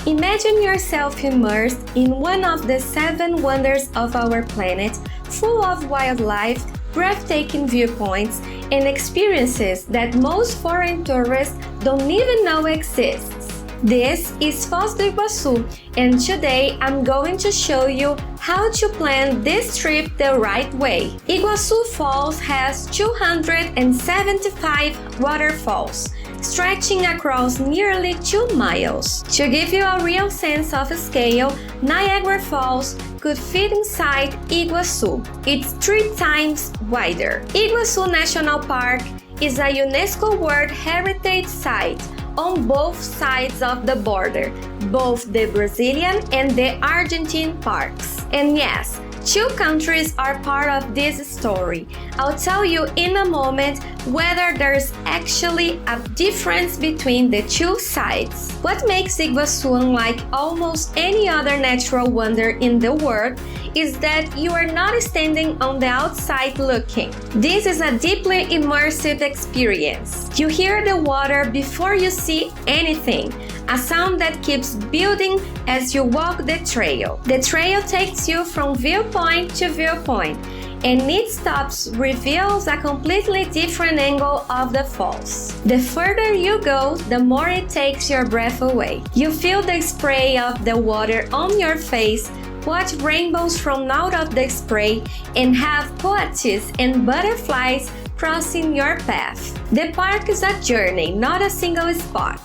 Imagine yourself immersed in one of the 7 wonders of our planet, full of wildlife, breathtaking viewpoints, and experiences that most foreign tourists don't even know exists. This is Foz do Iguaçu, and today I'm going to show you how to plan this trip the right way. Iguazu Falls has 275 waterfalls, stretching across nearly 2 miles. To give you a real sense of scale, Niagara Falls could fit inside Iguaçu. It's 3 times wider. Iguaçu National Park is a UNESCO World Heritage Site on both sides of the border, both the Brazilian and the Argentine parks. And yes, 2 countries are part of this story. I'll tell you in a moment whether there's actually a difference between the 2 sides. What makes Iguaçu unlike almost any other natural wonder in the world is that you are not standing on the outside looking. This is a deeply immersive experience. You hear the water before you see anything, a sound that keeps building as you walk the trail. The trail takes you from viewpoint to viewpoint, and each stop reveals a completely different angle of the falls. The further you go, the more it takes your breath away. You feel the spray of the water on your face, watch rainbows from out of the spray, and have coatis and butterflies crossing your path. The park is a journey, not a single spot.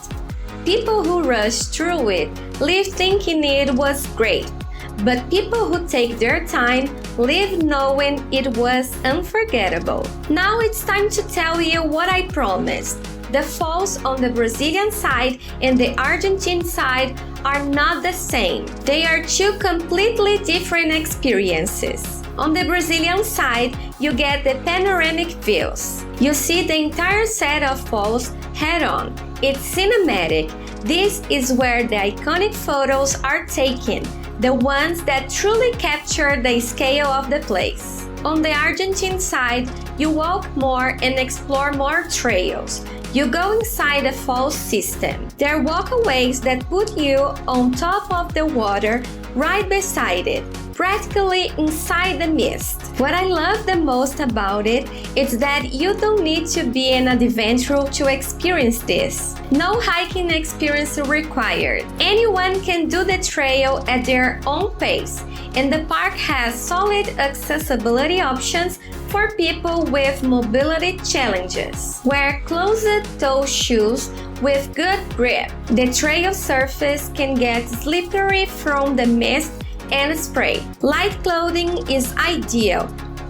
People who rush through it leave thinking it was great, but people who take their time leave knowing it was unforgettable. Now it's time to tell you what I promised. The falls on the Brazilian side and the Argentine side are not the same. They are 2 completely different experiences. On the Brazilian side, you get the panoramic views. You see the entire set of falls head-on. It's cinematic. This is where the iconic photos are taken, the ones that truly capture the scale of the place. On the Argentine side, you walk more and explore more trails. You go inside the falls system. There are walkways that put you on top of the water, right beside it, practically inside the mist. What I love the most about it is that you don't need to be an adventurer to experience this. No hiking experience required. Anyone can do the trail at their own pace, and the park has solid accessibility options for people with mobility challenges. Wear closed-toe shoes with good grip. The trail surface can get slippery from the mist and spray. Light clothing is ideal.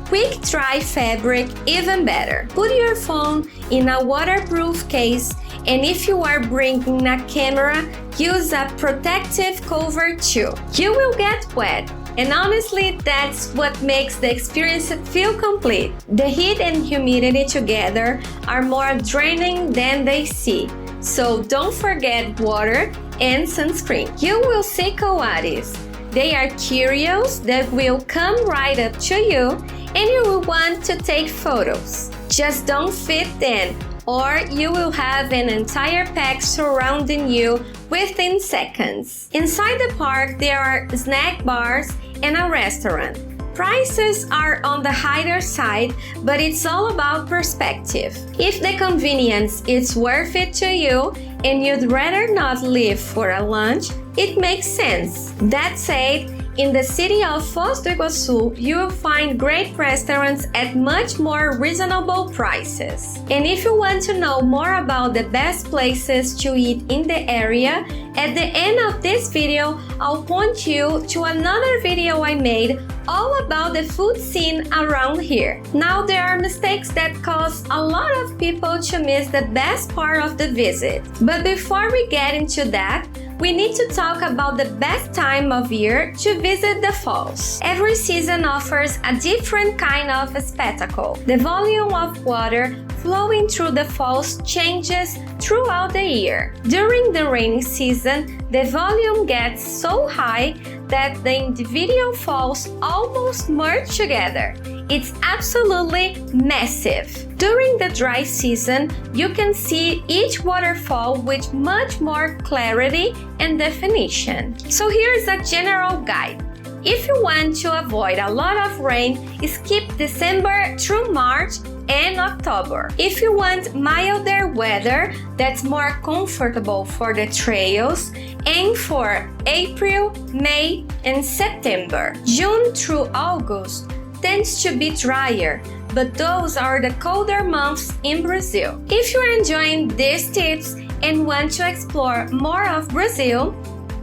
Quick dry fabric even better. Put your phone in a waterproof case, and if you are bringing a camera, use a protective cover too. You will get wet, and honestly, that's what makes the experience feel complete. The heat and humidity together are more draining than they see, so don't forget water and sunscreen. You will see coatis. They are curious that will come right up to you, and you will want to take photos. Just don't fit them, or you will have an entire pack surrounding you within seconds. Inside the park, there are snack bars and a restaurant. Prices are on the higher side, but it's all about perspective. If the convenience is worth it to you and you'd rather not leave for a lunch, it makes sense. That said, in the city of Foz do Iguaçu, you will find great restaurants at much more reasonable prices. And if you want to know more about the best places to eat in the area, at the end of this video, I'll point you to another video I made all about the food scene around here. Now, there are mistakes that cause a lot of people to miss the best part of the visit. But before we get into that, we need to talk about the best time of year to visit the falls. Every season offers a different kind of spectacle. The volume of water flowing through the falls changes throughout the year. During the rainy season, the volume gets so high that the individual falls almost merge together. It's absolutely massive. During the dry season, you can see each waterfall with much more clarity and definition. So here's a general guide. If you want to avoid a lot of rain, skip December through March and October. If you want milder weather that's more comfortable for the trails, aim for April, May, and September. June through August tends to be drier, but those are the colder months in Brazil. If you're enjoying these tips and want to explore more of Brazil,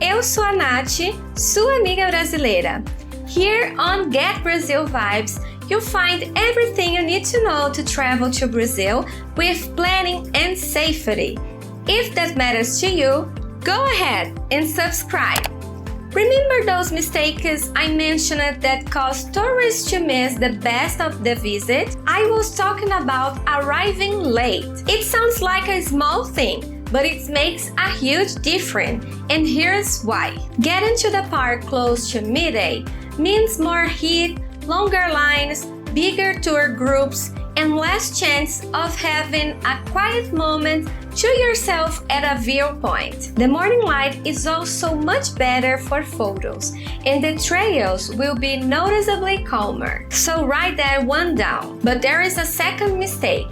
eu sou a Nath, sua amiga brasileira. Here on Get Brazil Vibes, you'll find everything you need to know to travel to Brazil with planning and safety. If that matters to you, go ahead and subscribe. Remember those mistakes I mentioned that cause tourists to miss the best of the visit? I was talking about arriving late. It sounds like a small thing, but it makes a huge difference, and here's why. Getting to the park close to midday means more heat, longer lines, bigger tour groups, and less chance of having a quiet moment to yourself at a viewpoint. The morning light is also much better for photos, and the trails will be noticeably calmer. So write that one down. But there is a second mistake.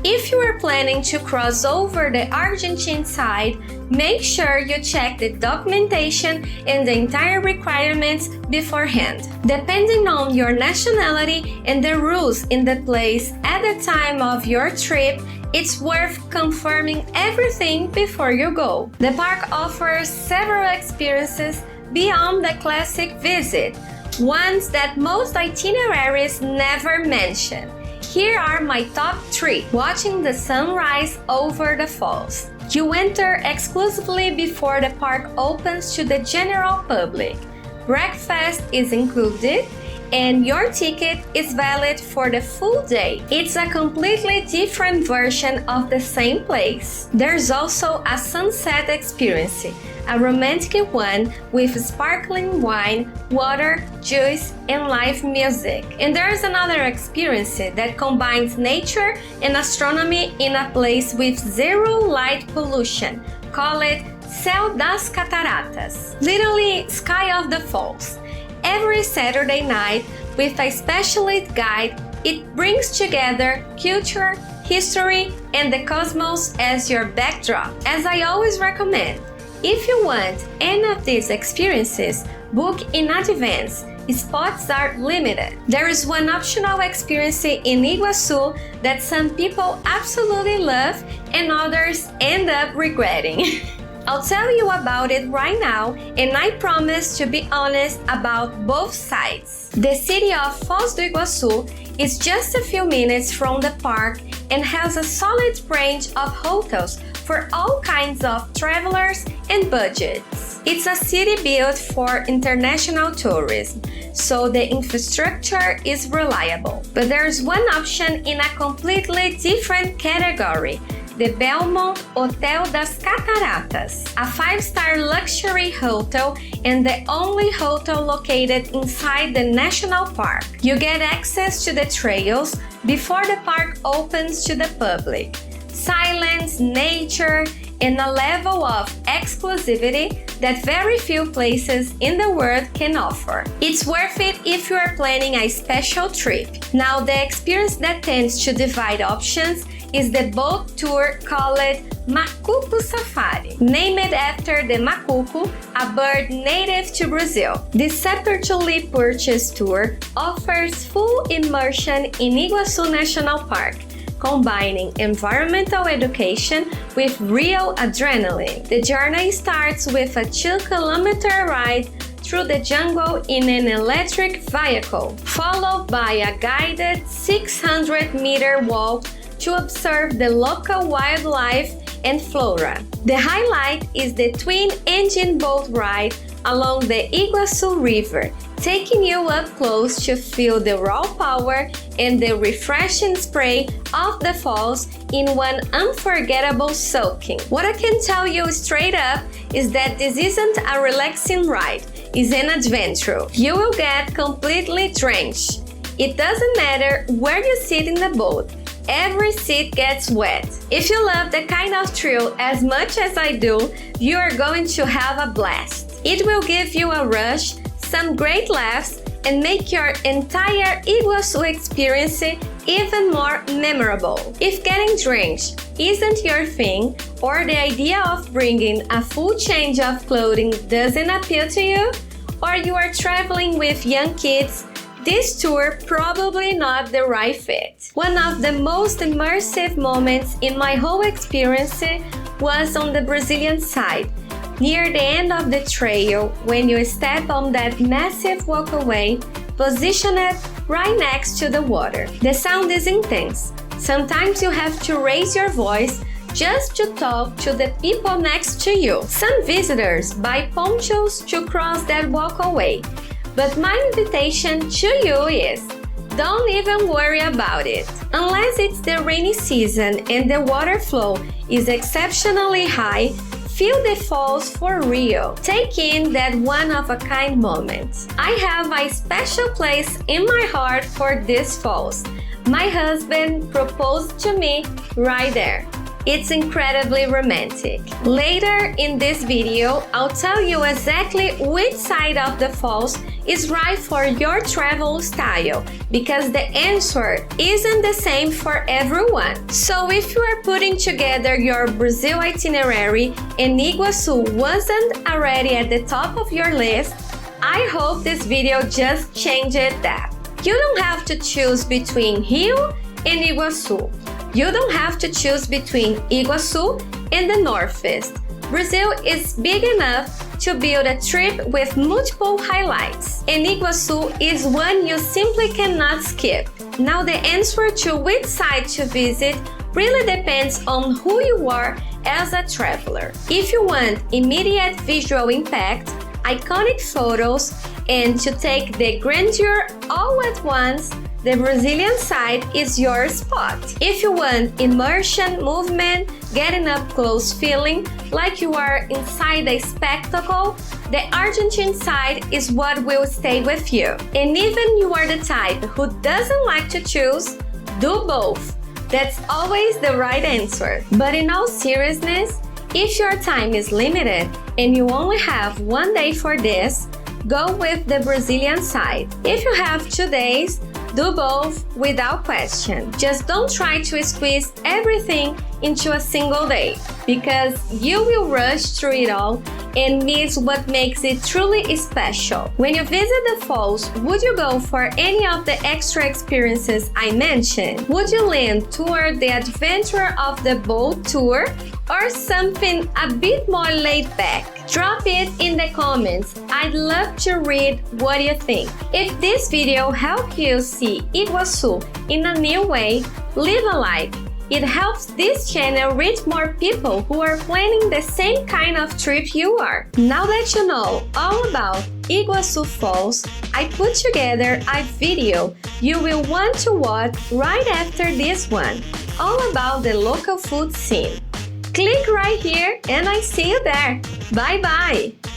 If you are planning to cross over the Argentine side, make sure you check the documentation and the entire requirements beforehand. Depending on your nationality and the rules in the place at the time of your trip, it's worth confirming everything before you go. The park offers several experiences beyond the classic visit, ones that most itineraries never mention. Here are my top 3. Watching the sunrise over the falls. You enter exclusively before the park opens to the general public. Breakfast is included, and your ticket is valid for the full day. It's a completely different version of the same place. There's also a sunset experience, a romantic one with sparkling wine, water, juice, and live music. And there's another experience that combines nature and astronomy in a place with zero light pollution. Call it Céu das Cataratas, literally Sky of the Falls. Every Saturday night, with a specialist guide, it brings together culture, history, and the cosmos as your backdrop. As I always recommend, if you want any of these experiences, book in advance. Spots are limited. There is one optional experience in Iguaçu that some people absolutely love and others end up regretting. I'll tell you about it right now, and I promise to be honest about both sides. The city of Foz do Iguaçu is just a few minutes from the park and has a solid range of hotels for all kinds of travelers and budgets. It's a city built for international tourism, so the infrastructure is reliable. But there's one option in a completely different category: the Belmont Hotel das Cataratas, a 5-star luxury hotel and the only hotel located inside the national park. You get access to the trails before the park opens to the public. Silence, nature, and a level of exclusivity that very few places in the world can offer. It's worth it if you are planning a special trip. Now, the experience that tends to divide options is the boat tour called Macuco Safari, named after the macuco, a bird native to Brazil. This separately purchased tour offers full immersion in Iguaçu National Park, combining environmental education with real adrenaline. The journey starts with a 2-kilometer ride through the jungle in an electric vehicle, followed by a guided 600-meter walk to observe the local wildlife and flora. The highlight is the twin-engine boat ride along the Iguaçu River, taking you up close to feel the raw power and the refreshing spray of the falls in one unforgettable soaking. What I can tell you straight up is that this isn't a relaxing ride, it's an adventure. You will get completely drenched. It doesn't matter where you sit in the boat, every seat gets wet. If you love the kind of thrill as much as I do, you are going to have a blast. It will give you a rush, some great laughs, and make your entire Iguaçu experience even more memorable. If getting drenched isn't your thing, or the idea of bringing a full change of clothing doesn't appeal to you, or you are traveling with young kids, this tour probably not the right fit. One of the most immersive moments in my whole experience was on the Brazilian side, near the end of the trail when you step on that massive walkway positioned right next to the water. The sound is intense. Sometimes you have to raise your voice just to talk to the people next to you. Some visitors buy ponchos to cross that walkway. But my invitation to you is, don't even worry about it. Unless it's the rainy season and the water flow is exceptionally high, feel the falls for real. Take in that one-of-a-kind moment. I have a special place in my heart for these falls. My husband proposed to me right there. It's incredibly romantic. Later in this video, I'll tell you exactly which side of the falls is right for your travel style, because the answer isn't the same for everyone. So if you are putting together your Brazil itinerary and Iguaçu wasn't already at the top of your list, I hope this video just changed that. You don't have to choose between Rio and Iguaçu. You don't have to choose between Iguaçu and the Northeast. Brazil is big enough to build a trip with multiple highlights, and Iguaçu is one you simply cannot skip. Now the answer to which side to visit really depends on who you are as a traveler. If you want immediate visual impact, iconic photos, and to take the grandeur all at once, the Brazilian side is your spot. If you want immersion, movement, getting up close feeling like you are inside a spectacle, the Argentine side is what will stay with you. And even you are the type who doesn't like to choose, do both. That's always the right answer. But in all seriousness, if your time is limited and you only have one day for this, go with the Brazilian side. If you have 2 days, do both without question. Just don't try to squeeze everything into a single day, because you will rush through it all and miss what makes it truly special. When you visit the falls, would you go for any of the extra experiences I mentioned? Would you lean toward the adventure of the boat tour or something a bit more laid back? Drop it in the comments. I'd love to read what you think. If this video helped you see Iguaçu in a new way, leave a like. It helps this channel reach more people who are planning the same kind of trip you are. Now that you know all about Iguazu Falls, I put together a video you will want to watch right after this one, all about the local food scene. Click right here and I see you there. Bye bye!